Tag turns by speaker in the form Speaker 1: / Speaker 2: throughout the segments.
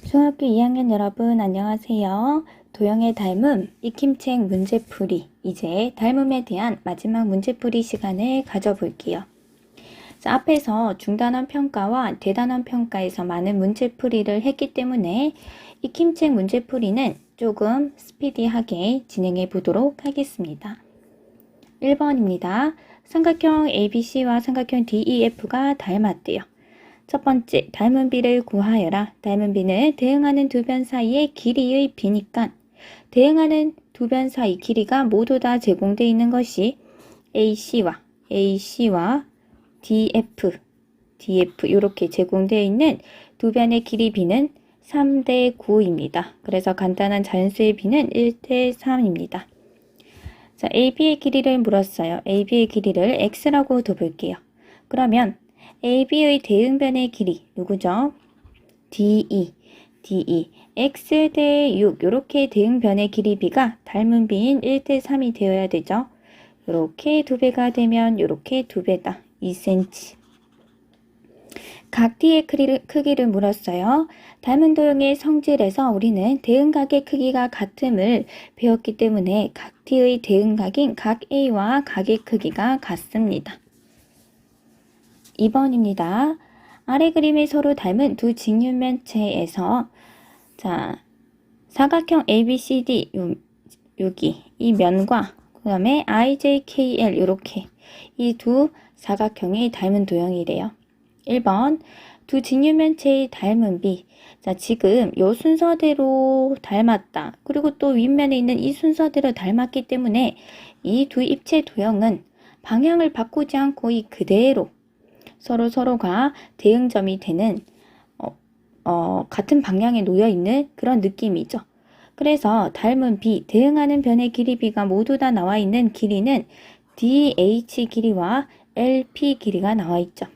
Speaker 1: 중학교 2학년 여러분 안녕하세요. 도형의 닮음, 익힘책 문제풀이, 이제 닮음에 대한 마지막 문제풀이 시간을 가져볼게요. 자, 앞에서 중단원 평가와 대단원 평가에서 많은 문제풀이를 했기 때문에 익힘책 문제풀이는 조금 스피디하게 진행해 보도록 하겠습니다. 1번입니다. 삼각형 ABC와 삼각형 DEF가 닮았대요. 첫 번째, 닮은 비를 구하여라. 닮은 비는 대응하는 두 변 사이의 길이의 비니까 대응하는 두 변 사이 길이가 모두 다 제공되어 있는 것이 AC와 DF 이렇게 제공되어 있는 두 변의 길이 비는 3대 9입니다. 그래서 간단한 자연수의 비는 1대 3입니다. 자, AB의 길이를 물었어요. AB의 길이를 X라고 둬볼게요. 그러면 AB의 대응변의 길이 누구죠? DE X 대 6 이렇게 대응변의 길이 B가 닮은 B인 1대 3이 되어야 되죠. 이렇게 2배가 되면 이렇게 2배다. 2cm. 각 D의 크기를 물었어요. 닮은 도형의 성질에서 우리는 대응각의 크기가 같음을 배웠기 때문에 각 D의 대응각인 각 A와 각의 크기가 같습니다. 2번입니다. 아래 그림에 서로 닮은 두 직육면체에서 사각형 ABCD 여기 이 면과 그 다음에 IJKL 이렇게 이 두 사각형이 닮은 도형이래요. 1번 두 직육면체의 닮은 비. 자, 지금 요 순서대로 닮았다. 그리고 또 윗면에 있는 이 순서대로 닮았기 때문에 이 두 입체 도형은 방향을 바꾸지 않고 이 그대로 서로가 대응점이 되는 같은 방향에 놓여 있는 그런 느낌이죠. 그래서 닮은 B, 대응하는 변의 길이 B가 모두 다 나와 있는 길이는 DH 길이와 LP 길이가 나와 있죠.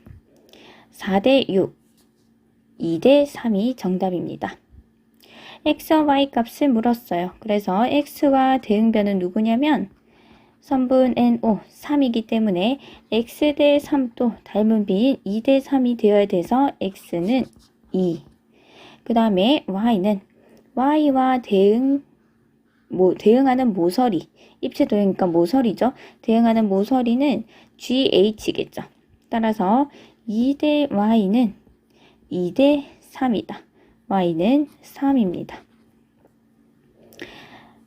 Speaker 1: 4대 6, 2대 3이 정답입니다. X와 Y 값을 물었어요. 그래서 X와 대응변은 누구냐면 선분 NO 3이기 때문에 X 대 3도 닮은 B인 2대 3이 되어야 돼서 X는 2. 그 다음에 Y는 Y와 대응하는 모서리, 입체 도형이니까 모서리죠. 대응하는 모서리는 GH겠죠. 따라서 2대 Y는 2대 3이다. Y는 3입니다.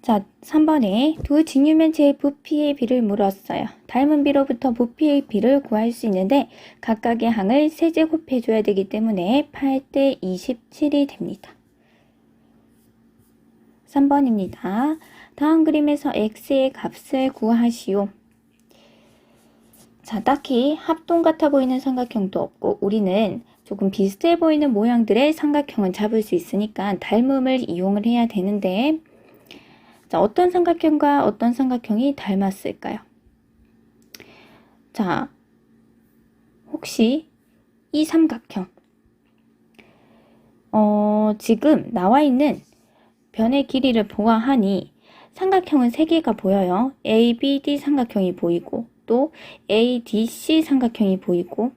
Speaker 1: 자, 3번에 두 직육면체의 부피의 비를 물었어요. 닮은 비로부터 부피의 비를 구할 수 있는데 각각의 항을 세제곱해 줘야 되기 때문에 8대 27이 됩니다. 3번입니다. 다음 그림에서 x의 값을 구하시오. 자, 딱히 합동 같아 보이는 삼각형도 없고 우리는 조금 비슷해 보이는 모양들의 삼각형은 잡을 수 있으니까 닮음을 이용을 해야 되는데 자, 어떤 삼각형과 어떤 삼각형이 닮았을까요? 자, 혹시 이 삼각형 지금 나와 있는 변의 길이를 보아하니 삼각형은 3개가 보여요. ABD 삼각형이 보이고 또 ADC 삼각형이 보이고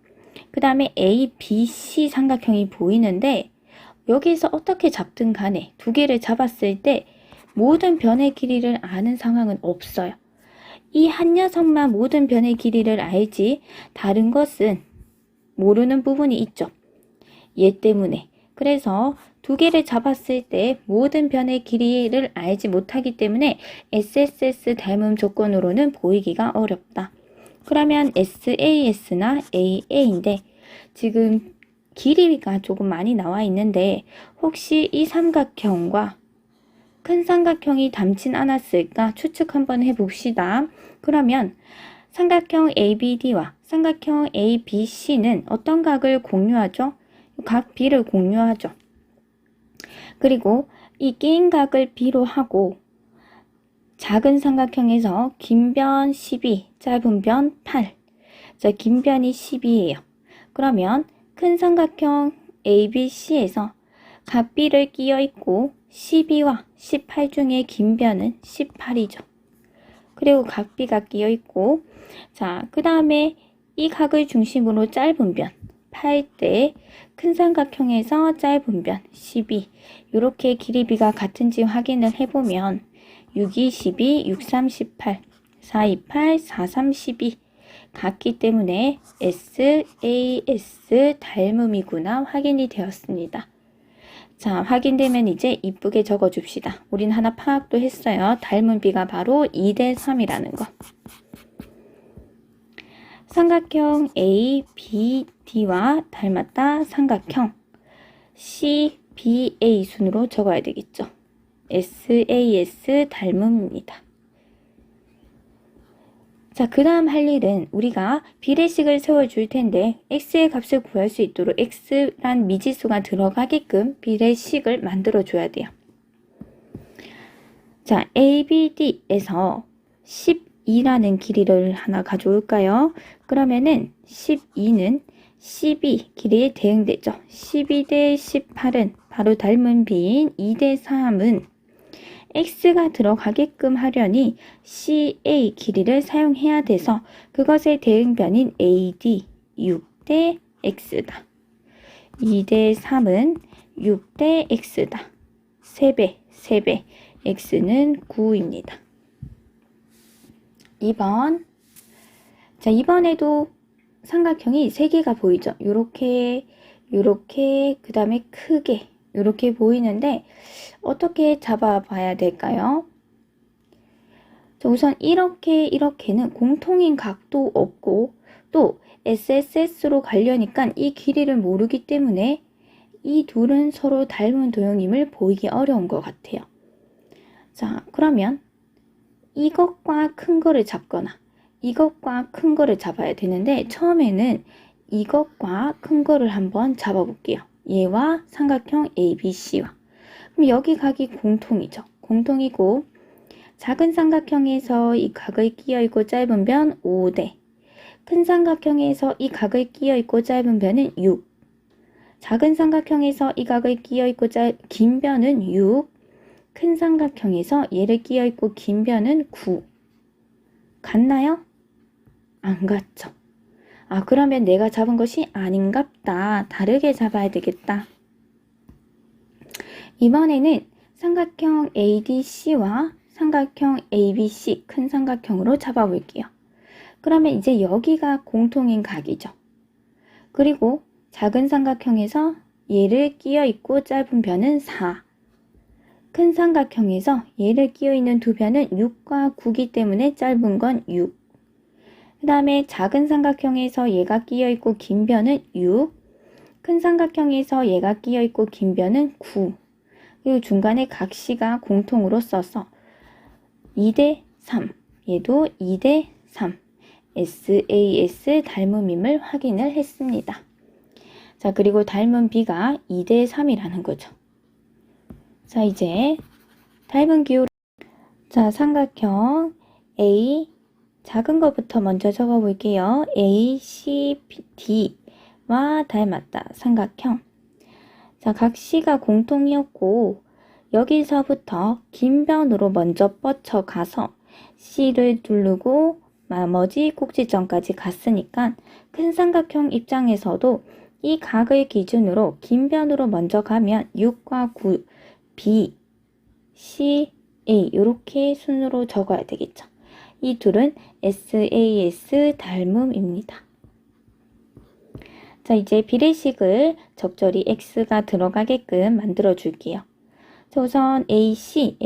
Speaker 1: 그 다음에 ABC 삼각형이 보이는데 여기서 어떻게 잡든 간에 두 개를 잡았을 때 모든 변의 길이를 아는 상황은 없어요. 이 한 녀석만 모든 변의 길이를 알지 다른 것은 모르는 부분이 있죠. 얘 때문에. 그래서 두 개를 잡았을 때 모든 변의 길이를 알지 못하기 때문에 SSS 닮음 조건으로는 보이기가 어렵다. 그러면 SAS나 AA인데 지금 길이가 조금 많이 나와 있는데 혹시 이 삼각형과 큰 삼각형이 닮진 않았을까 추측 한번 해봅시다. 그러면 삼각형 ABD와 삼각형 ABC는 어떤 각을 공유하죠? 각 B를 공유하죠. 그리고 이 끼인 각을 B로 하고 작은 삼각형에서 긴 변 12, 짧은 변 8. 자, 긴 변이 12예요. 그러면 큰 삼각형 ABC에서 각 B를 끼어 있고 12와 18 중에 긴 변은 18이죠. 그리고 각 B가 끼어 있고 자, 그 다음에 이 각을 중심으로 짧은 변 8대 큰 삼각형에서 짧은 변 12 이렇게 길이 B가 같은지 확인을 해보면 6, 2, 12, 6, 3, 18, 4, 2, 8, 4, 3, 12 같기 때문에 SAS 닮음이구나 확인이 되었습니다. 자, 확인되면 이제 이쁘게 적어줍시다. 우린 하나 파악도 했어요. 닮은 B가 바로 2대 3이라는 거. 삼각형 ABD와 닮았다 삼각형 CBA 순으로 적어야 되겠죠. SAS 닮음입니다. 자, 그 다음 할 일은 우리가 비례식을 세워줄 텐데 x의 값을 구할 수 있도록 x란 미지수가 들어가게끔 비례식을 만들어줘야 돼요. 자, ABD에서 12라는 길이를 하나 가져올까요? 그러면은 12는 12 길이에 대응되죠. 12대 18은 바로 닮은 B인 2대 3은 x가 들어가게끔 하려니 CA 길이를 사용해야 돼서 그것의 대응변인 AD 6대 x다. 2대 3은 6대 x다. 3배 x는 9입니다. 2번. 자, 이번에도 삼각형이 3개가 보이죠. 요렇게 그 다음에 크게 이렇게 보이는데 어떻게 잡아봐야 될까요? 자, 우선 이렇게는 공통인 각도 없고 또 SSS로 가려니까 이 길이를 모르기 때문에 이 둘은 서로 닮은 도형임을 보이기 어려운 것 같아요. 자, 그러면 이것과 큰 거를 잡거나 이것과 큰 거를 잡아야 되는데 처음에는 이것과 큰 거를 한번 잡아볼게요. 얘와 삼각형 ABC와. 그럼 여기 각이 공통이죠. 공통이고 작은 삼각형에서 이 각을 끼어있고 짧은 변 5대 큰 삼각형에서 이 각을 끼어있고 짧은 변은 6 작은 삼각형에서 이 각을 끼어있고 긴 변은 6 큰 삼각형에서 얘를 끼어있고 긴 변은 9 같나요? 안 같죠. 아, 그러면 내가 잡은 것이 아닌갑다. 다르게 잡아야 되겠다. 이번에는 삼각형 ADC와 삼각형 ABC 큰 삼각형으로 잡아볼게요. 그러면 이제 여기가 공통인 각이죠. 그리고 작은 삼각형에서 얘를 끼어있고 짧은 변은 4. 큰 삼각형에서 얘를 끼어있는 두 변은 6과 9기 때문에 짧은 건 6. 그 다음에 작은 삼각형에서 얘가 끼어있고 긴 변은 6. 큰 삼각형에서 얘가 끼어있고 긴 변은 9. 그리고 중간에 각시가 공통으로 써서 2대 3. 얘도 2대 3. SAS 닮음임을 확인을 했습니다. 자, 그리고 닮은 B가 2대 3이라는 거죠. 자, 이제 닮은 기호. 자, 삼각형 A 작은 것부터 먼저 적어 볼게요. ACD와 닮았다. 삼각형. 자, 각시가 공통이었고 여기서부터 긴 변으로 먼저 뻗쳐가서 C를 누르고 나머지 꼭지점까지 갔으니까 큰 삼각형 입장에서도 이 각을 기준으로 긴 변으로 먼저 가면 6과 9, B, C, A 이렇게 순으로 적어야 되겠죠. 이 둘은 SAS 닮음입니다. 자, 이제 비례식을 적절히 x가 들어가게끔 만들어 줄게요. 자, 우선 AC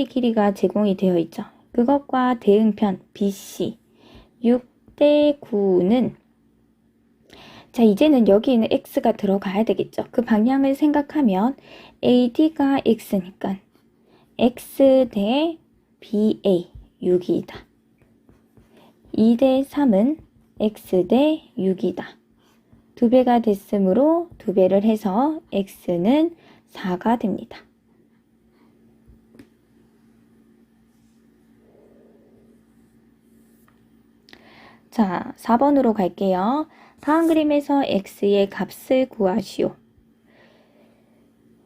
Speaker 1: 길이가 제공이 되어 있죠. 그것과 대응편 BC 6대 9는 자, 이제는 여기에는 x가 들어가야 되겠죠. 그 방향을 생각하면 AD가 x니까 x 대 BA 6이다. 2대 3은 x 대 6이다. 2배가 됐으므로 2배를 해서 x는 4가 됩니다. 자, 4번으로 갈게요. 다음 그림에서 x의 값을 구하시오.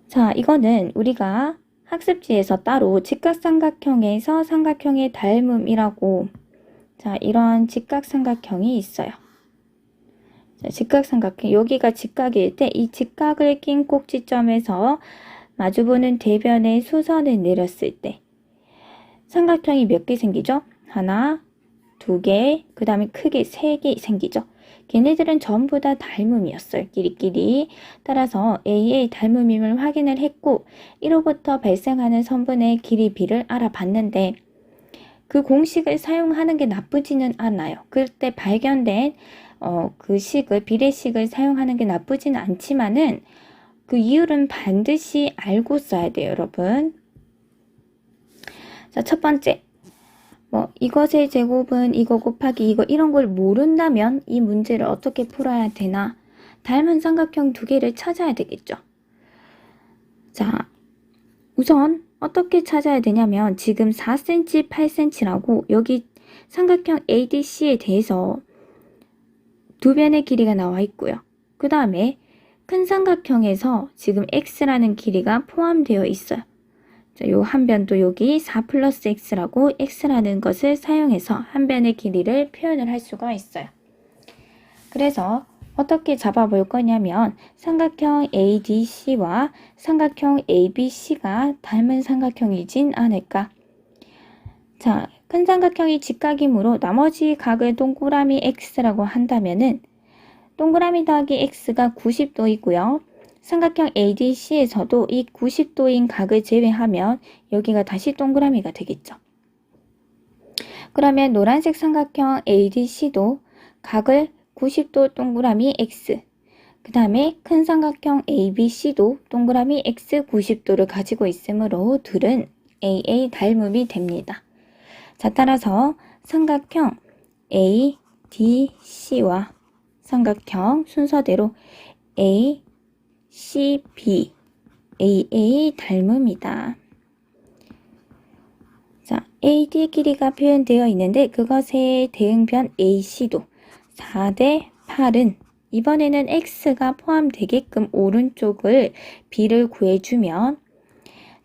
Speaker 1: 자, 이거는 우리가 학습지에서 따로 직각삼각형에서 삼각형의 닮음이라고 자, 이런 직각삼각형이 있어요. 자, 직각삼각형. 여기가 직각일 때 이 직각을 낀 꼭지점에서 마주보는 대변의 수선을 내렸을 때 삼각형이 몇 개 생기죠? 하나, 두 개, 그 다음에 크게 세 개 생기죠. 걔네들은 전부 다 닮음이었어요. 끼리끼리. 따라서 A의 닮음임을 확인을 했고 이로부터 발생하는 선분의 길이 B를 알아봤는데 그 공식을 사용하는 게 나쁘지는 않아요. 그때 발견된 그 식을, 비례식을 사용하는 게 나쁘지는 않지만은 그 이유는 반드시 알고 써야 돼요, 여러분. 자, 첫 번째. 이것의 제곱은 이거 곱하기 이거 이런 걸 모른다면 이 문제를 어떻게 풀어야 되나? 닮은 삼각형 두 개를 찾아야 되겠죠. 자, 우선 어떻게 찾아야 되냐면 지금 4cm, 8cm라고 여기 삼각형 ADC에 대해서 두 변의 길이가 나와 있고요. 그 다음에 큰 삼각형에서 지금 x라는 길이가 포함되어 있어요. 자, 요 한 변도 여기 4 플러스 x라고 x라는 것을 사용해서 한 변의 길이를 표현을 할 수가 있어요. 그래서 어떻게 잡아볼 거냐면 삼각형 ADC와 삼각형 ABC가 닮은 삼각형이진 않을까. 자, 큰 삼각형이 직각이므로 나머지 각을 동그라미 x라고 한다면은 동그라미 더하기 x가 90도이고요. 삼각형 ADC에서도 이 90도인 각을 제외하면 여기가 다시 동그라미가 되겠죠. 그러면 노란색 삼각형 ADC도 각을 90도 동그라미 x, 그 다음에 큰 삼각형 ABC도 동그라미 x 90도를 가지고 있으므로 둘은 AA 닮음이 됩니다. 자, 따라서 삼각형 ADC와 삼각형 순서대로 A, C, B, AA 닮음이다. 자, AD 길이가 표현되어 있는데 그것의 대응변 AC도 4대 8은 이번에는 X가 포함되게끔 오른쪽을 B를 구해주면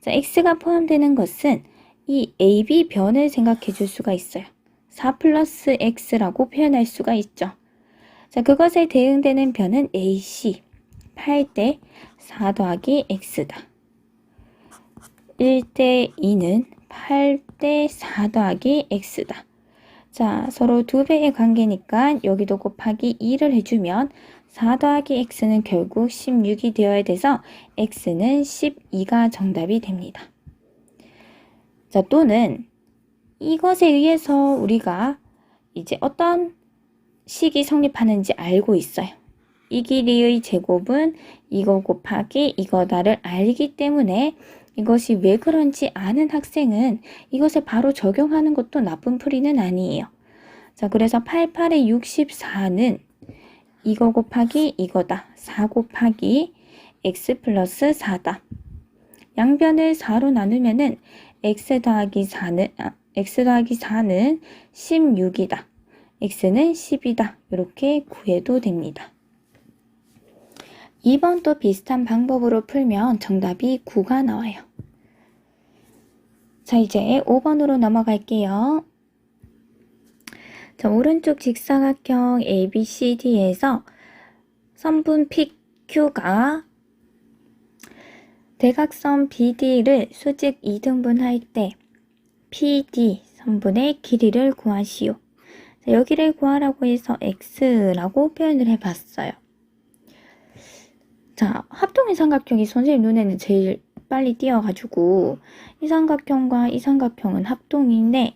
Speaker 1: 자, X가 포함되는 것은 이 AB 변을 생각해 줄 수가 있어요. 4 플러스 X라고 표현할 수가 있죠. 자, 그것에 대응되는 변은 AC 8대 4 더하기 X다. 1대 2는 8대 4 더하기 X다. 자, 서로 두 배의 관계니까 여기도 곱하기 2를 해주면 4 더하기 X는 결국 16이 되어야 돼서 X는 12가 정답이 됩니다. 자, 또는 이것에 의해서 우리가 이제 어떤 식이 성립하는지 알고 있어요. 이 길이의 제곱은 이거 곱하기 이거다를 알기 때문에 이것이 왜 그런지 아는 학생은 이것을 바로 적용하는 것도 나쁜 풀이는 아니에요. 자, 그래서 88의 64는 이거 곱하기 이거다. 4 곱하기 x 플러스 4다. 양변을 4로 나누면은 x 더하기 4는 16이다. x는 10이다. 이렇게 구해도 됩니다. 2번도 비슷한 방법으로 풀면 정답이 9가 나와요. 자, 이제 5번으로 넘어갈게요. 자, 오른쪽 직사각형 ABCD에서 선분 PQ가 대각선 BD를 수직 2등분할 때 PD 선분의 길이를 구하시오. 자, 여기를 구하라고 해서 X라고 표현을 해봤어요. 자, 합동의 삼각형이 선생님 눈에는 제일 빨리 띄어가지고 이 삼각형과 이 삼각형은 합동인데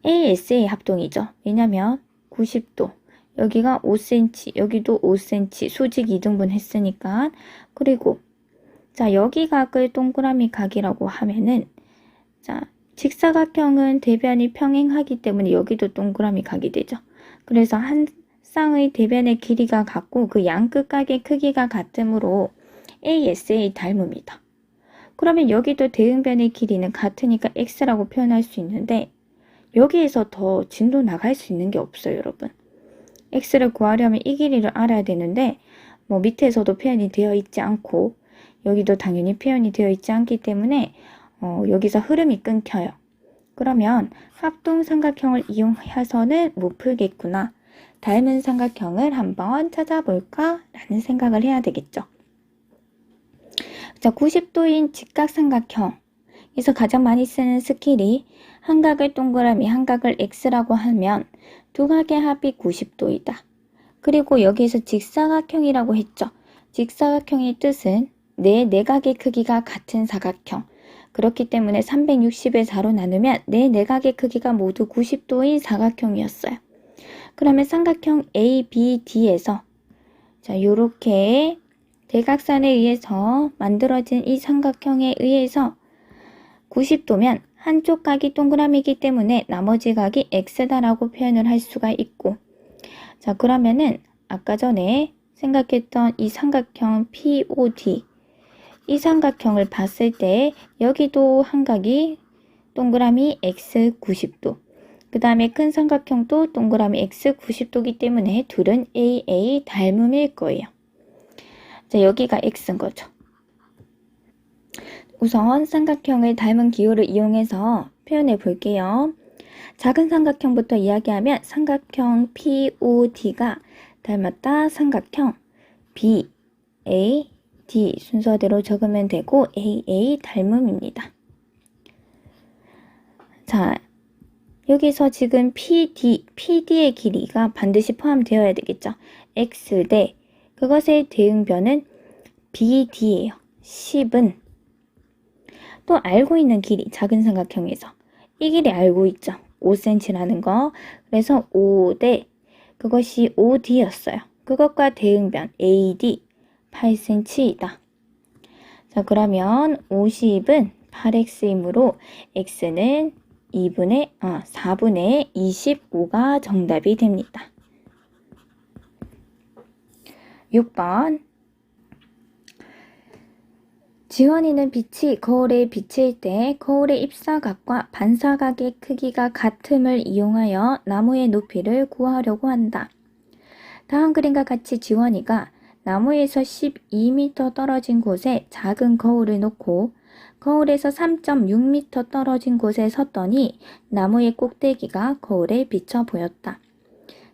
Speaker 1: ASA 합동이죠. 왜냐면 90도, 여기가 5cm, 여기도 5cm 수직 2등분 했으니까. 그리고 자, 여기 각을 동그라미 각이라고 하면은 자, 직사각형은 대변이 평행하기 때문에 여기도 동그라미 각이 되죠. 그래서 한 쌍의 대변의 길이가 같고 그 양끝 각의 크기가 같으므로 ASA 닮음이다. 그러면 여기도 대응변의 길이는 같으니까 X라고 표현할 수 있는데 여기에서 더 진도 나갈 수 있는 게 없어요, 여러분. X를 구하려면 이 길이를 알아야 되는데 뭐 밑에서도 표현이 되어 있지 않고 여기도 당연히 표현이 되어 있지 않기 때문에 여기서 흐름이 끊겨요. 그러면 합동삼각형을 이용해서는 못 풀겠구나. 닮은 삼각형을 한번 찾아볼까? 라는 생각을 해야 되겠죠. 자, 90도인 직각삼각형에서 가장 많이 쓰는 스킬이 한 각을 동그라미, 한 각을 X라고 하면 두 각의 합이 90도이다. 그리고 여기에서 직사각형이라고 했죠. 직사각형의 뜻은 내 내각의 크기가 같은 사각형. 그렇기 때문에 360을 4로 나누면 내 내각의 크기가 모두 90도인 사각형이었어요. 그러면 삼각형 ABD에서 자, 요렇게 대각선에 의해서 만들어진 이 삼각형에 의해서 90도면 한쪽 각이 동그라미이기 때문에 나머지 각이 X다라고 표현을 할 수가 있고, 자, 그러면은 아까 전에 생각했던 이 삼각형 POD, 이 삼각형을 봤을 때 여기도 한 각이 동그라미 X 90도, 그 다음에 큰 삼각형도 동그라미 X 90도이기 때문에 둘은 AA 닮음일 거예요. 자, 여기가 X인 거죠. 우선 삼각형을 닮은 기호를 이용해서 표현해 볼게요. 작은 삼각형부터 이야기하면 삼각형 POD가 닮았다 삼각형 BAD 순서대로 적으면 되고 AA 닮음입니다. 자, 여기서 지금 PD의 길이가 반드시 포함되어야 되겠죠. X 대 그것의 대응변은 BD예요. 10은 또 알고 있는 길이 작은 삼각형에서 이 길이 알고 있죠. 5cm라는 거. 그래서 5대 그것이 5D였어요. 그것과 대응변 AD 8cm이다. 자, 그러면 50은 8x이므로 x는 4분의 25가 정답이 됩니다. 6번 지원이는 빛이 거울에 비칠 때 거울의 입사각과 반사각의 크기가 같음을 이용하여 나무의 높이를 구하려고 한다. 다음 그림과 같이 지원이가 나무에서 12m 떨어진 곳에 작은 거울을 놓고 거울에서 3.6m 떨어진 곳에 섰더니 나무의 꼭대기가 거울에 비쳐 보였다.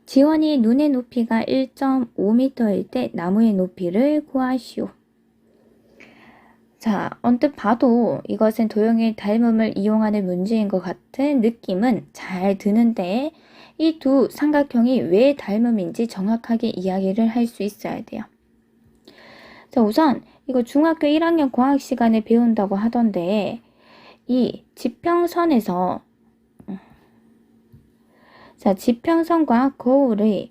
Speaker 1: 지원이의 눈의 높이가 1.5m일 때 나무의 높이를 구하시오. 자, 언뜻 봐도 이것은 도형의 닮음을 이용하는 문제인 것 같은 느낌은 잘 드는데 이 두 삼각형이 왜 닮음인지 정확하게 이야기를 할 수 있어야 돼요. 자, 우선 이거 중학교 1학년 과학 시간에 배운다고 하던데 이 지평선에서 자, 지평선과 거울의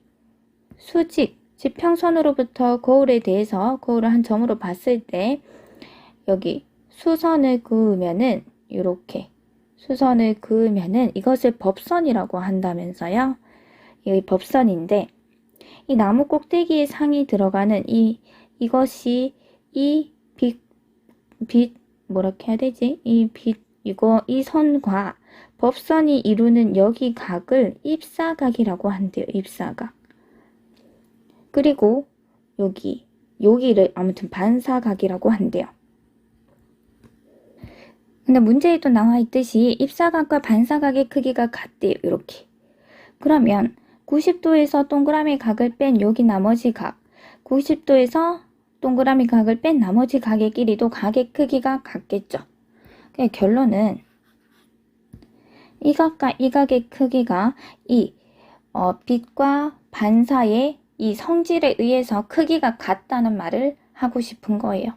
Speaker 1: 수직, 지평선으로부터 거울에 대해서 거울을 한 점으로 봤을 때 여기 수선을 그으면은 이렇게 수선을 그으면은 이것을 법선이라고 한다면서요. 이 법선인데 이 나무 꼭대기에 상이 들어가는 이것이 이 빛 뭐라고 해야 되지? 이 선과 법선이 이루는 여기 각을 입사각이라고 한대요. 입사각. 그리고 여기를 아무튼 반사각이라고 한대요. 근데 문제에도 나와 있듯이 입사각과 반사각의 크기가 같대요. 이렇게. 그러면 90도에서 동그라미 각을 뺀 여기 나머지 각, 90도에서 동그라미 각을 뺀 나머지 각의 길이도 각의 크기가 같겠죠. 결론은 이 각과 이 각의 크기가 빛과 반사의 이 성질에 의해서 크기가 같다는 말을 하고 싶은 거예요.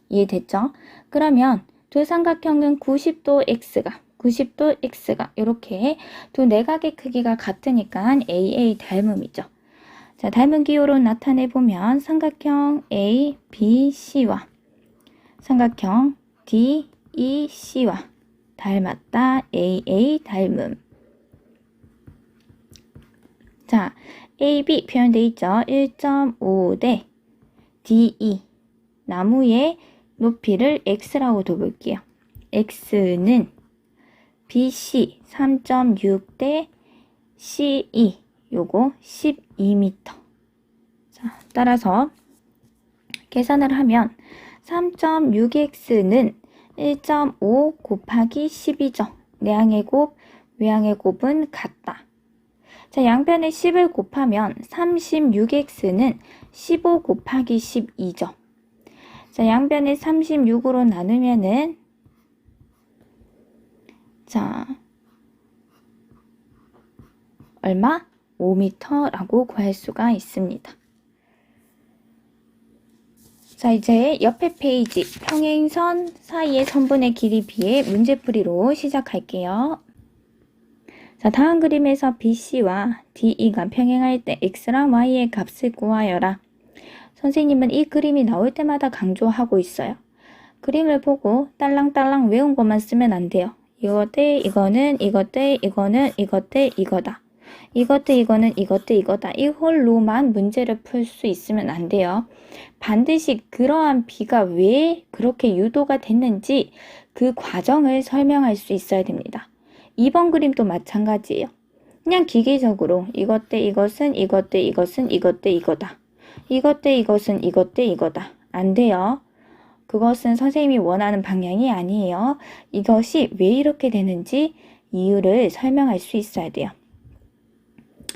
Speaker 1: 이해됐죠? 그러면 두 삼각형은 90도 X가 이렇게 두 내각의 크기가 같으니까 AA 닮음이죠. 자, 닮은 기호로 나타내보면 삼각형 ABC와 삼각형 DEC와 닮았다 AA 닮음. 자, AB 표현되어 있죠. 1.5대 DE 나무의 높이를 X라고 둬볼게요. X는 BC 3.6대 CE 요거 12m. 자, 따라서 계산을 하면 3.6x는 1.5 곱하기 10이죠. 내항의 곱, 외항의 곱은 같다. 자, 양변에 10을 곱하면 36x는 15 곱하기 12죠. 자, 양변에 36으로 나누면은 자, 얼마? 5m라고 구할 수가 있습니다. 자, 이제 옆에 페이지 평행선 사이의 선분의 길이 비해 문제풀이로 시작할게요. 자, 다음 그림에서 BC와 DE가 평행할 때 X랑 Y의 값을 구하여라. 선생님은 이 그림이 나올 때마다 강조하고 있어요. 그림을 보고 딸랑딸랑 외운 것만 쓰면 안 돼요. 이것 대 이거는 이것 대 이거는 이것 대 이거다. 이것 대 이거는 이것 대 이거다. 이걸로만 문제를 풀 수 있으면 안 돼요. 반드시 그러한 비가 왜 그렇게 유도가 됐는지 그 과정을 설명할 수 있어야 됩니다. 2번 그림도 마찬가지예요. 그냥 기계적으로 이것 대 이것은 이것 대 이것은 이것 대 이거다. 이것 대 이것은 이것 대 이거다. 안 돼요. 그것은 선생님이 원하는 방향이 아니에요. 이것이 왜 이렇게 되는지 이유를 설명할 수 있어야 돼요.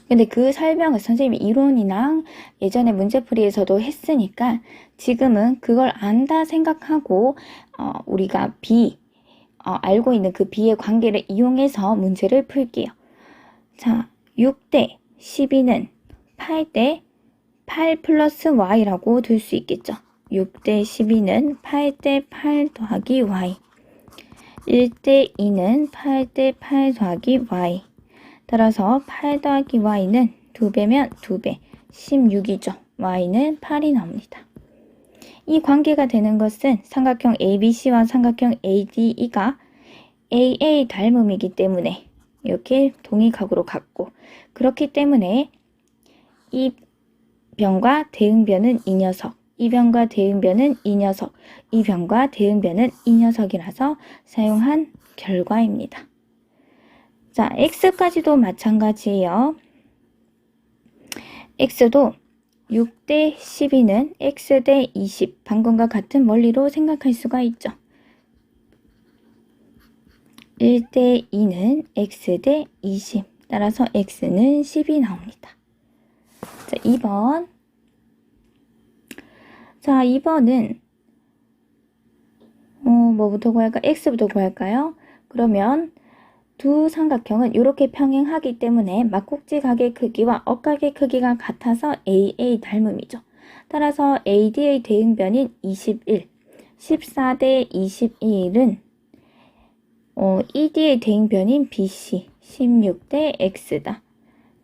Speaker 1: 근데 그 설명을 선생님이 이론이랑 예전에 문제풀이에서도 했으니까 지금은 그걸 안다 생각하고 우리가 알고 있는 그 B의 관계를 이용해서 문제를 풀게요. 자, 6대 12는 8대 8 플러스 Y라고 둘 수 있겠죠. 6대 12는 8대 8 더하기 Y. 1대 2는 8대 8 더하기 Y. 따라서 8 더하기 Y는 2배면 2배, 16이죠. Y는 8이 나옵니다. 이 관계가 되는 것은 삼각형 ABC와 삼각형 ADE가 AA 닮음이기 때문에 이렇게 동의각으로 같고, 그렇기 때문에 이 변과 대응변은 이 녀석, 이 변과 대응변은 이 녀석, 이 변과 대응변은 이 녀석이라서 사용한 결과입니다. 자, X까지도 마찬가지예요. X도 6대 12는 X 대 20, 방금과 같은 원리로 생각할 수가 있죠. 1대 2는 X 대 20, 따라서 X는 10이 나옵니다. 자, 2번. 자, 2번은 뭐부터 구할까? X부터 구할까요? 그러면 두 삼각형은 이렇게 평행하기 때문에 막국지 각의 크기와 억각의 크기가 같아서 AA 닮음이죠. 따라서 AD의 대응변인 21, 14대 21은 ED의 대응변인 BC, 16대 X다.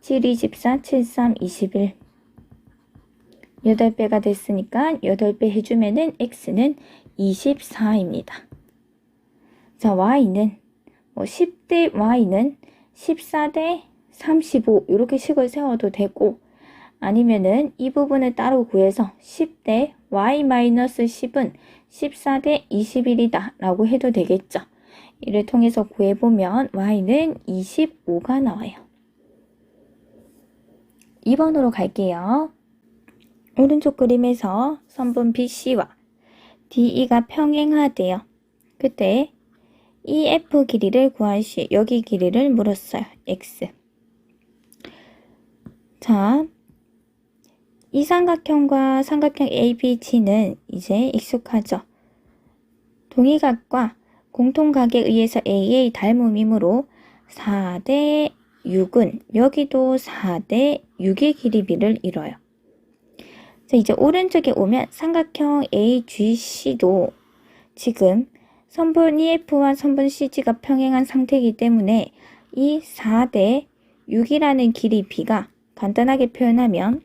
Speaker 1: 7, 24, 7, 3, 21. 8배가 됐으니까 8배 해주면은 X는 24입니다. 자, Y는 10대 Y는 14대 35 이렇게 식을 세워도 되고, 아니면은 이 부분을 따로 구해서 10대 Y-10은 14대 21이다 라고 해도 되겠죠. 이를 통해서 구해보면 Y는 25가 나와요. 2번으로 갈게요. 오른쪽 그림에서 선분 BC와 DE가 평행하대요. 그때 EF 길이를 구할 시 여기 길이를 물었어요. X. 자, 이 삼각형과 삼각형 ABC는 이제 익숙하죠. 동의각과 공통각에 의해서 AA 닮음이므로 4대 6은 여기도 4대 6의 길이비를 이뤄요. 자, 이제 오른쪽에 오면 삼각형 AGC도 지금 선분 EF와 선분 CG가 평행한 상태이기 때문에 이 4대 6이라는 길이 B가 간단하게 표현하면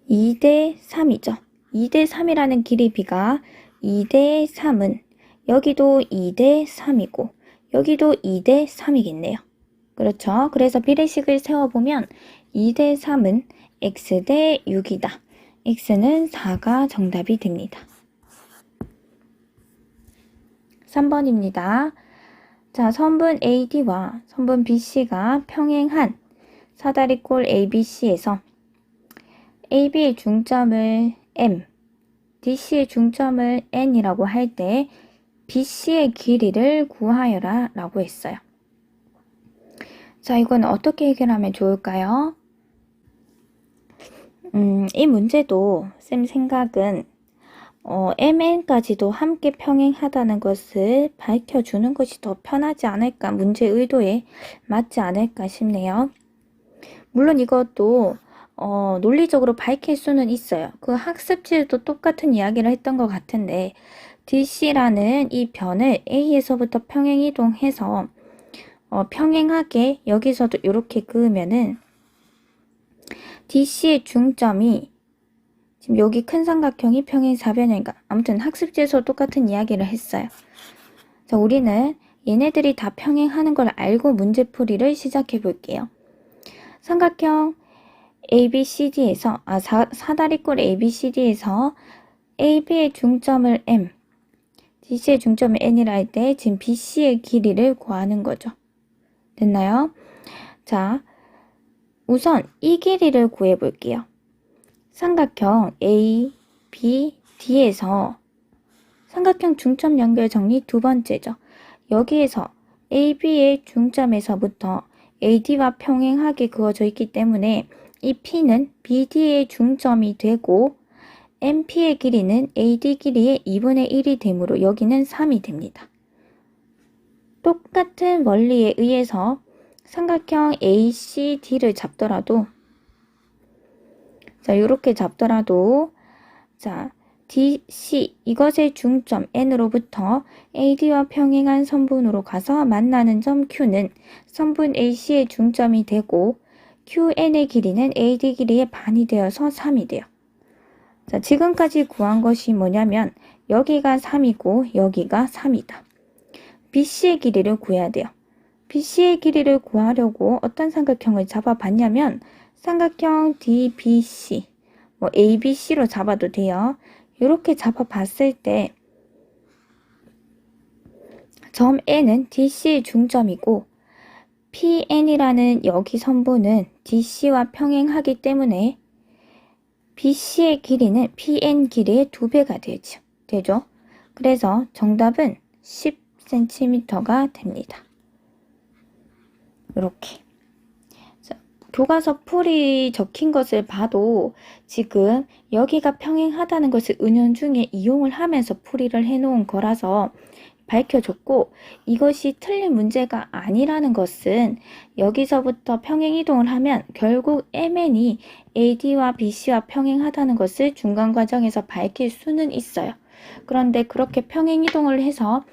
Speaker 1: 2대 3이죠. 2대 3이라는 길이 B가 2대 3은 여기도 2대 3이고 여기도 2대 3이겠네요. 그렇죠. 그래서 비례식을 세워보면 2대 3은 X대 6이다. X는 4가 정답이 됩니다. 3번입니다. 자, 선분 AD와 선분 BC가 평행한 사다리꼴 ABC에서 AB의 중점을 M, DC의 중점을 N이라고 할 때 BC의 길이를 구하여라 라고 했어요. 자, 이건 어떻게 해결하면 좋을까요? 이 문제도 쌤 생각은 MN까지도 함께 평행하다는 것을 밝혀주는 것이 더 편하지 않을까, 문제 의도에 맞지 않을까 싶네요. 물론 이것도 논리적으로 밝힐 수는 있어요. 그 학습지에도 똑같은 이야기를 했던 것 같은데 DC라는 이 변을 A에서부터 평행이동해서 평행하게 여기서도 이렇게 그으면은 DC의 중점이 지금 여기 큰 삼각형이 평행사변형인가, 아무튼 학습지에서 똑같은 이야기를 했어요. 자, 우리는 얘네들이 다 평행하는 걸 알고 문제풀이를 시작해 볼게요. 삼각형 ABCD에서 사다리꼴 ABCD에서 AB의 중점을 M, DC의 중점을 N이라 할 때 지금 BC의 길이를 구하는 거죠. 됐나요? 자, 우선 이 길이를 구해 볼게요. 삼각형 ABD에서 삼각형 중점 연결 정리 두 번째죠. 여기에서 AB의 중점에서부터 AD와 평행하게 그어져 있기 때문에 이 P는 BD의 중점이 되고 MP의 길이는 AD 길이의 2분의 1이 되므로 여기는 3이 됩니다. 똑같은 원리에 의해서 삼각형 ACD를 잡더라도, 자, 이렇게 잡더라도, 자, DC, 이것의 중점 N으로부터 AD와 평행한 선분으로 가서 만나는 점 Q는 선분 AC의 중점이 되고 QN의 길이는 AD 길이의 반이 되어서 3이 돼요. 자, 지금까지 구한 것이 뭐냐면 여기가 3이고 여기가 3이다. BC의 길이를 구해야 돼요. BC의 길이를 구하려고 어떤 삼각형을 잡아봤냐면 삼각형 DBC, ABC로 잡아도 돼요. 이렇게 잡아봤을 때 점 N은 DC의 중점이고 PN이라는 여기 선분은 DC와 평행하기 때문에 BC의 길이는 PN 길이의 2배가 되죠. 그래서 정답은 10cm가 됩니다. 이렇게. 교과서 풀이 적힌 것을 봐도 지금 여기가 평행하다는 것을 은연중에 이용을 하면서 풀이를 해놓은 거라서 밝혀줬고, 이것이 틀린 문제가 아니라는 것은 여기서부터 평행이동을 하면 결국 MN이 AD와 BC와 평행하다는 것을 중간 과정에서 밝힐 수는 있어요. 그런데 그렇게 평행이동을 해서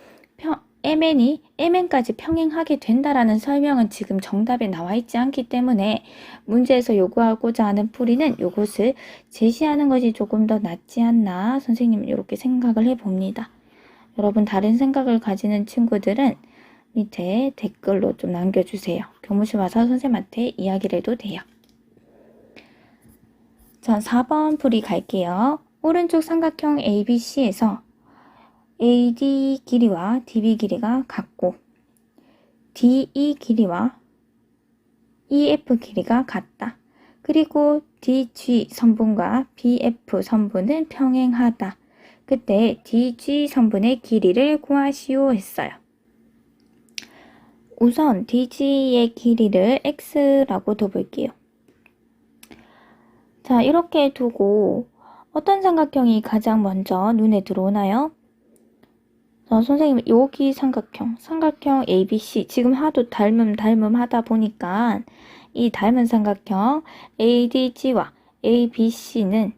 Speaker 1: MN이 MN까지 평행하게 된다라는 설명은 지금 정답에 나와 있지 않기 때문에 문제에서 요구하고자 하는 풀이는 요것을 제시하는 것이 조금 더 낫지 않나 선생님은 이렇게 생각을 해봅니다. 여러분 다른 생각을 가지는 친구들은 밑에 댓글로 좀 남겨주세요. 교무실 와서 선생님한테 이야기를 해도 돼요. 자, 4번 풀이 갈게요. 오른쪽 삼각형 ABC에서 AD 길이와 DB 길이가 같고 DE 길이와 EF 길이가 같다. 그리고 DG 선분과 BF 선분은 평행하다. 그때 DG 선분의 길이를 구하시오 했어요. 우선 DG의 길이를 X라고 둬볼게요. 자, 이렇게 두고 어떤 삼각형이 가장 먼저 눈에 들어오나요? 자, 선생님 여기 삼각형 ABC 지금 하도 닮음 하다 보니까 이 닮은 삼각형 ADG와 ABC는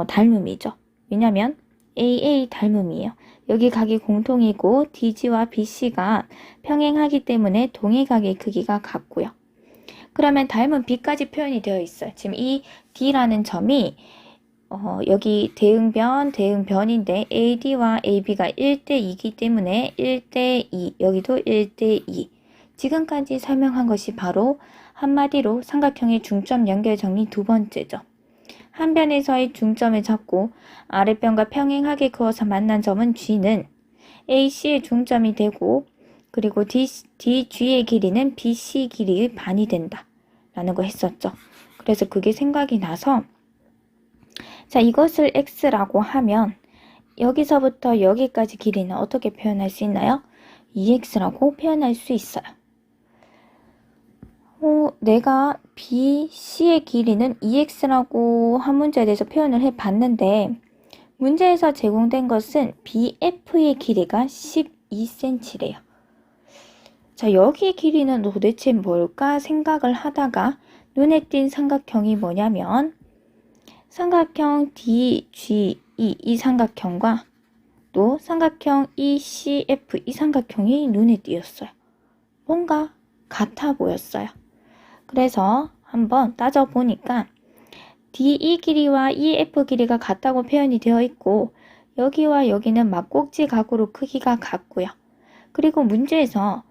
Speaker 1: 닮음이죠. 왜냐면 AA 닮음이에요. 여기 각이 공통이고 DG와 BC가 평행하기 때문에 동일각의 크기가 같고요. 그러면 닮은 B까지 표현이 되어 있어요. 지금 이 D라는 점이 여기 대응변인데 AD와 AB가 1대2이기 때문에 1대2, 여기도 1대2. 지금까지 설명한 것이 바로 한마디로 삼각형의 중점 연결 정리 두 번째죠. 한 변에서의 중점을 잡고 아랫변과 평행하게 그어서 만난 점은 G는 AC의 중점이 되고 그리고 DG의 길이는 BC 길이의 반이 된다 라는 거 했었죠. 그래서 그게 생각이 나서 자, 이것을 X라고 하면 여기서부터 여기까지 길이는 어떻게 표현할 수 있나요? 2X라고 표현할 수 있어요. 내가 BC의 길이는 2x라고 한 문제에 대해서 표현을 해봤는데 문제에서 제공된 것은 BF의 길이가 12cm래요. 자, 여기의 길이는 도대체 뭘까 생각을 하다가 눈에 띈 삼각형이 뭐냐면 삼각형 DGE 이 삼각형과 또 삼각형 ECF 이 삼각형이 눈에 띄었어요. 뭔가 같아 보였어요. 그래서 한번 따져보니까 DE 길이와 EF 길이가 같다고 표현이 되어 있고 여기와 여기는 막꼭지 각으로 크기가 같고요. 그리고 문제에서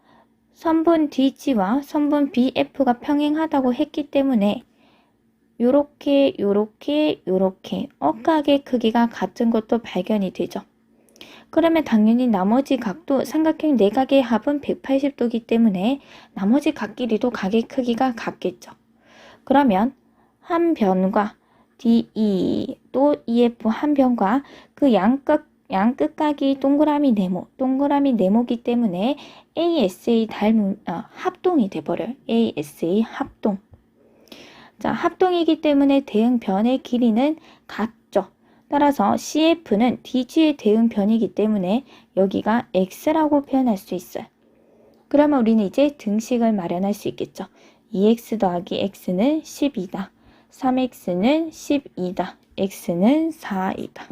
Speaker 1: 선분 DG와 선분 BF가 평행하다고 했기 때문에 요렇게 억각의 크기가 같은 것도 발견이 되죠. 그러면 당연히 나머지 각도 삼각형 내각의 합은 180도이기 때문에 나머지 각 길이도 각의 크기가 같겠죠. 그러면 한 변과 DE 또 EF 한 변과 그 양끝각이 동그라미 네모이기 때문에 ASA 합동이 돼버려요. ASA 합동. 자, 합동이기 때문에 대응변의 길이는 같죠. 따라서 CF는 DG의 대응변이기 때문에 여기가 X라고 표현할 수 있어요. 그러면 우리는 이제 등식을 마련할 수 있겠죠. 2X 더하기 X는 12다. 3X는 12다. X는 4이다.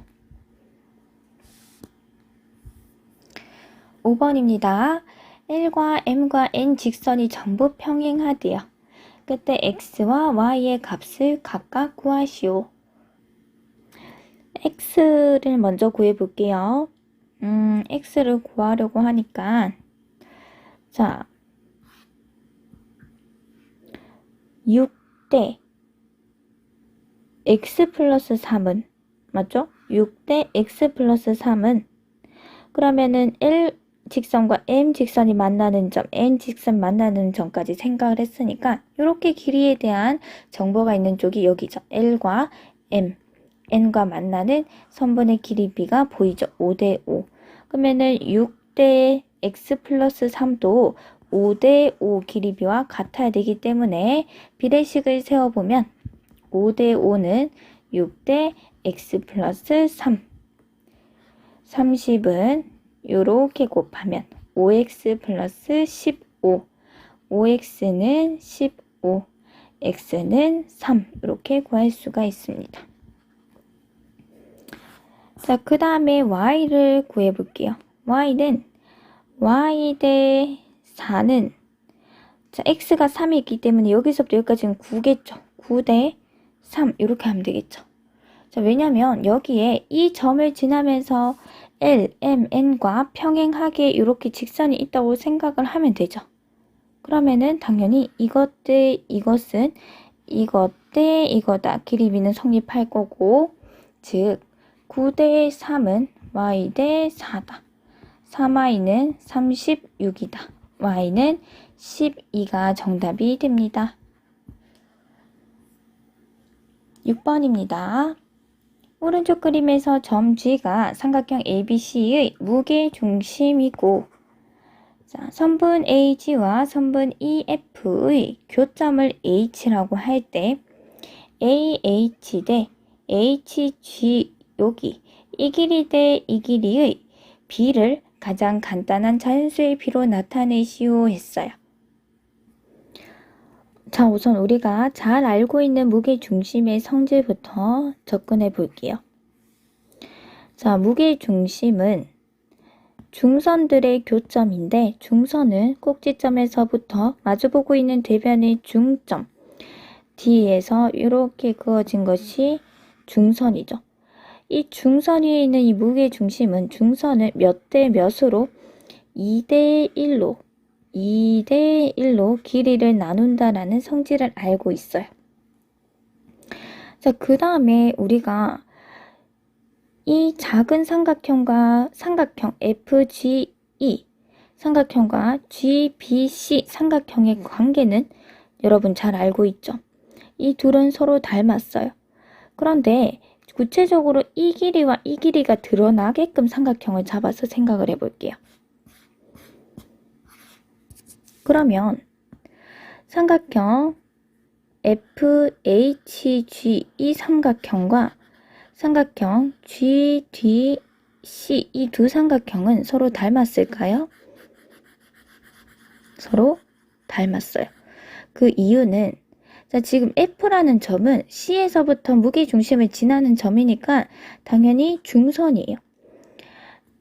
Speaker 1: 5번입니다. L과 M과 N 직선이 전부 평행하대요. 그때 X와 Y의 값을 각각 구하시오. X를 먼저 구해볼게요. X를 구하려고 하니까 자 6대 X 플러스 3은 맞죠? 6대 X 플러스 3은 그러면은 L 직선과 M 직선이 만나는 점, N 직선 만나는 점까지 생각을 했으니까 이렇게 길이에 대한 정보가 있는 쪽이 여기죠. L과 M, N과 만나는 선분의 길이 B가 보이죠. 5대5. 그러면은 6대 X 플러스 3도 5대5 길이 B와 같아야 되기 때문에 비례식을 세워보면 5대5는 6대 X 플러스 3. 30은 요렇게 곱하면 5x 플러스 15. 5x는 15. x는 3. 이렇게 구할 수가 있습니다. 자, 그 다음에 y를 구해볼게요. y는 y 대 4는 자, x가 3이 있기 때문에 여기서부터 여기까지는 9겠죠. 9 대 3 이렇게 하면 되겠죠. 자, 왜냐면 여기에 이 점을 지나면서 L, M, N과 평행하게 이렇게 직선이 있다고 생각을 하면 되죠. 그러면은 당연히 이것 대 이것은 이것 대 이거다. 길이 B는 성립할 거고 즉 9 대 3은 Y 대 4다. 3Y는 36이다. Y는 12가 정답이 됩니다. 6번입니다. 오른쪽 그림에서 점 G가 삼각형 ABC의 무게중심이고 자, 선분 AG와 선분 EF의 교점을 H라고 할 때 AH 대 HG 여기 이 길이 대 이 길이의 B를 가장 간단한 자연수의 B로 나타내시오 했어요. 자, 우선 우리가 잘 알고 있는 무게중심의 성질부터 접근해 볼게요. 자, 무게중심은 중선들의 교점인데 중선은 꼭지점에서부터 마주보고 있는 대변의 중점 D에서 이렇게 그어진 것이 중선이죠. 이 중선 위에 있는 이 무게중심은 중선을 몇 대 몇으로 2대 1로 길이를 나눈다라는 성질을 알고 있어요. 자, 그 다음에 우리가 이 작은 삼각형과 삼각형 FGE 삼각형과 GBC 삼각형의 관계는 여러분 잘 알고 있죠. 이 둘은 서로 닮았어요. 그런데 구체적으로 이 길이와 이 길이가 드러나게끔 삼각형을 잡아서 생각을 해볼게요. 그러면 삼각형 FHG 이 삼각형과 삼각형 GDC 이 두 삼각형은 서로 닮았을까요? 서로 닮았어요. 그 이유는 자, 지금 F라는 점은 C에서부터 무게중심을 지나는 점이니까 당연히 중선이에요.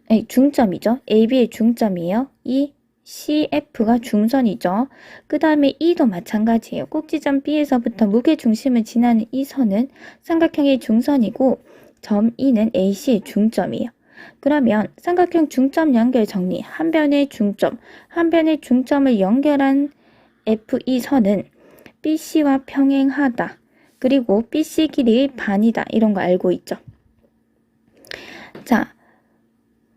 Speaker 1: 아니, 중점이죠. AB의 중점이에요. 이 CF가 중선이죠. 그 다음에 E도 마찬가지예요. 꼭지점 B에서부터 무게중심을 지나는 이 선은 삼각형의 중선이고 점 E는 AC의 중점이에요. 그러면 삼각형 중점 연결 정리, 한 변의 중점, 한 변의 중점을 연결한 FE 선은 BC와 평행하다. 그리고 BC 길이의 반이다. 이런 거 알고 있죠. 자,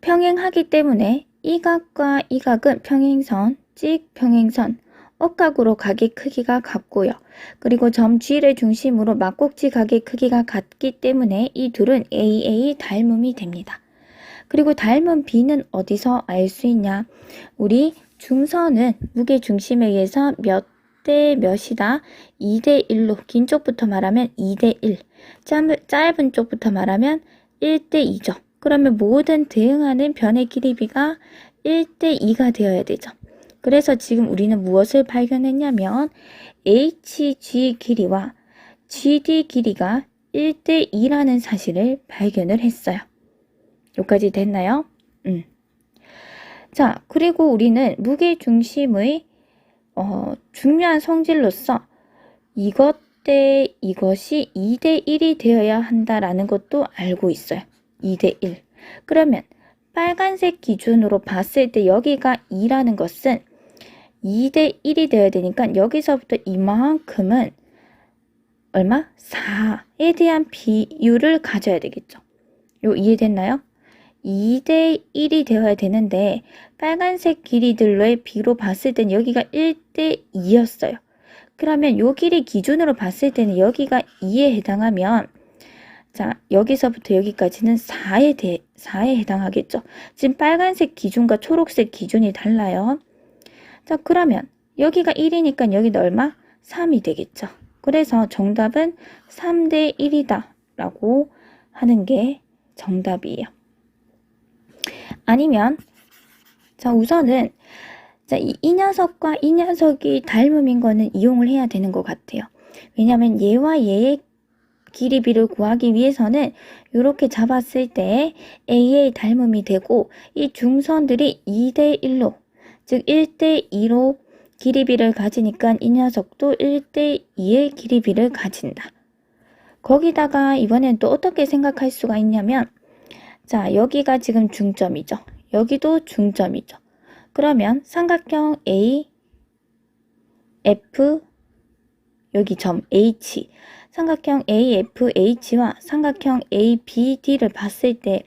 Speaker 1: 평행하기 때문에 이 각과 이 각은 평행선, 찍평행선, 억각으로 각의 크기가 같고요. 그리고 점 G를 중심으로 막꼭지 각의 크기가 같기 때문에 이 둘은 AA 닮음이 됩니다. 그리고 닮은 B는 어디서 알 수 있냐? 우리 중선은 무게중심에 의해서 몇 대 몇이다? 2대 1로 긴 쪽부터 말하면 2대 1, 짧은 쪽부터 말하면 1대 2죠. 그러면 모든 대응하는 변의 길이비가 1대 2가 되어야 되죠. 그래서 지금 우리는 무엇을 발견했냐면 HG 길이와 GD 길이가 1대 2라는 사실을 발견을 했어요. 여기까지 됐나요? 자, 그리고 우리는 무게중심의 중요한 성질로서 이것 대 이것이 2대 1이 되어야 한다라는 것도 알고 있어요. 2대 1. 그러면 빨간색 기준으로 봤을 때 여기가 2라는 것은 2대 1이 되어야 되니까 여기서부터 이만큼은 얼마? 4에 대한 비율을 가져야 되겠죠. 요 이해됐나요? 2대 1이 되어야 되는데 빨간색 길이들로의 비로 봤을 땐 여기가 1대 2였어요. 그러면 요 길이 기준으로 봤을 때는 여기가 2에 해당하면 자, 여기서부터 여기까지는 4에 해당하겠죠. 지금 빨간색 기준과 초록색 기준이 달라요. 자, 그러면 여기가 1이니까 여기는 얼마? 3이 되겠죠. 그래서 정답은 3대 1이다 라고 하는 게 정답이에요. 아니면 자, 우선은 자, 이 녀석과 이 녀석이 닮음인 거는 이용을 해야 되는 것 같아요. 왜냐하면 얘와 얘의 길이비를 구하기 위해서는 이렇게 잡았을 때 A의 닮음이 되고 이 중선들이 2대 1로 즉 1대 2로 길이비를 가지니까 이 녀석도 1대 2의 길이비를 가진다. 거기다가 이번엔 또 어떻게 생각할 수가 있냐면 자, 여기가 지금 중점이죠. 여기도 중점이죠. 그러면 삼각형 A, F, 여기 점 H, 삼각형 AFH와 삼각형 ABD를 봤을 때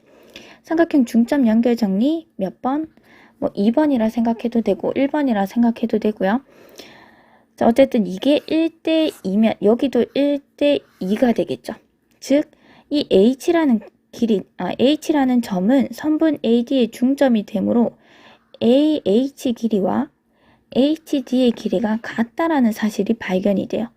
Speaker 1: 삼각형 중점 연결 정리 몇 번? 뭐 2번이라 생각해도 되고 1번이라 생각해도 되고요. 자, 어쨌든 이게 1대 2면 여기도 1대 2가 되겠죠. 즉, 이 H라는 점은 선분 AD의 중점이 되므로 AH 길이와 HD의 길이가 같다라는 사실이 발견이 돼요.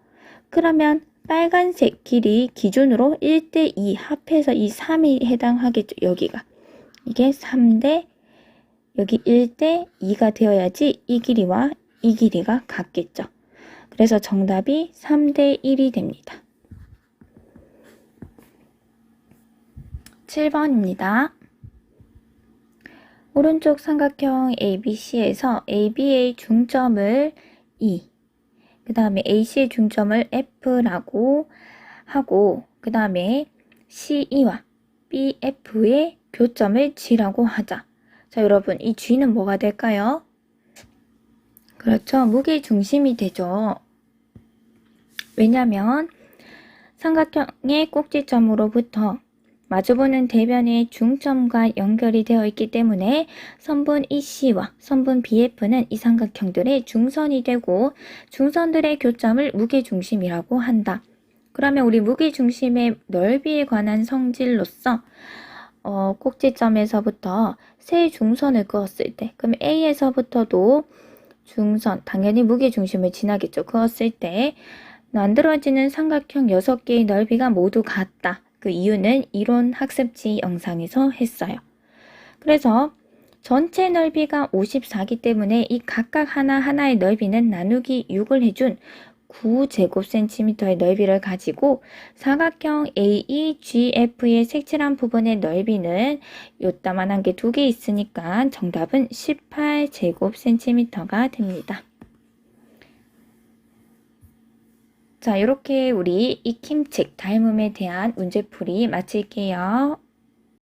Speaker 1: 그러면 빨간색 길이 기준으로 1대 2 합해서 이 3이 해당하겠죠. 여기가. 이게 3대 여기 1대 2가 되어야지 이 길이와 이 길이가 같겠죠. 그래서 정답이 3대 1이 됩니다. 7번입니다. 오른쪽 삼각형 ABC에서 AB의 중점을 E, 그 다음에 AC의 중점을 F라고 하고 그 다음에 CE와 BF의 교점을 G라고 하자. 자, 여러분 이 G는 뭐가 될까요? 그렇죠. 무게중심이 되죠. 왜냐하면 삼각형의 꼭지점으로부터 마주보는 대변의 중점과 연결이 되어 있기 때문에 선분 EC와 선분 BF는 이 삼각형들의 중선이 되고 중선들의 교점을 무게중심이라고 한다. 그러면 우리 무게중심의 넓이에 관한 성질로서 꼭지점에서부터 세 중선을 그었을 때 그럼 A에서부터도 중선, 당연히 무게중심을 지나겠죠. 그었을 때 만들어지는 삼각형 6개의 넓이가 모두 같다. 그 이유는 이론 학습지 영상에서 했어요. 그래서 전체 넓이가 54기 때문에 이 각각 하나하나의 넓이는 나누기 6을 해준 9제곱센티미터의 넓이를 가지고 사각형 AEGF의 색칠한 부분의 넓이는 요따만한 게 2개 있으니까 정답은 18제곱센티미터가 됩니다. 자, 이렇게 우리 익힘책 닮음에 대한 문제풀이 마칠게요.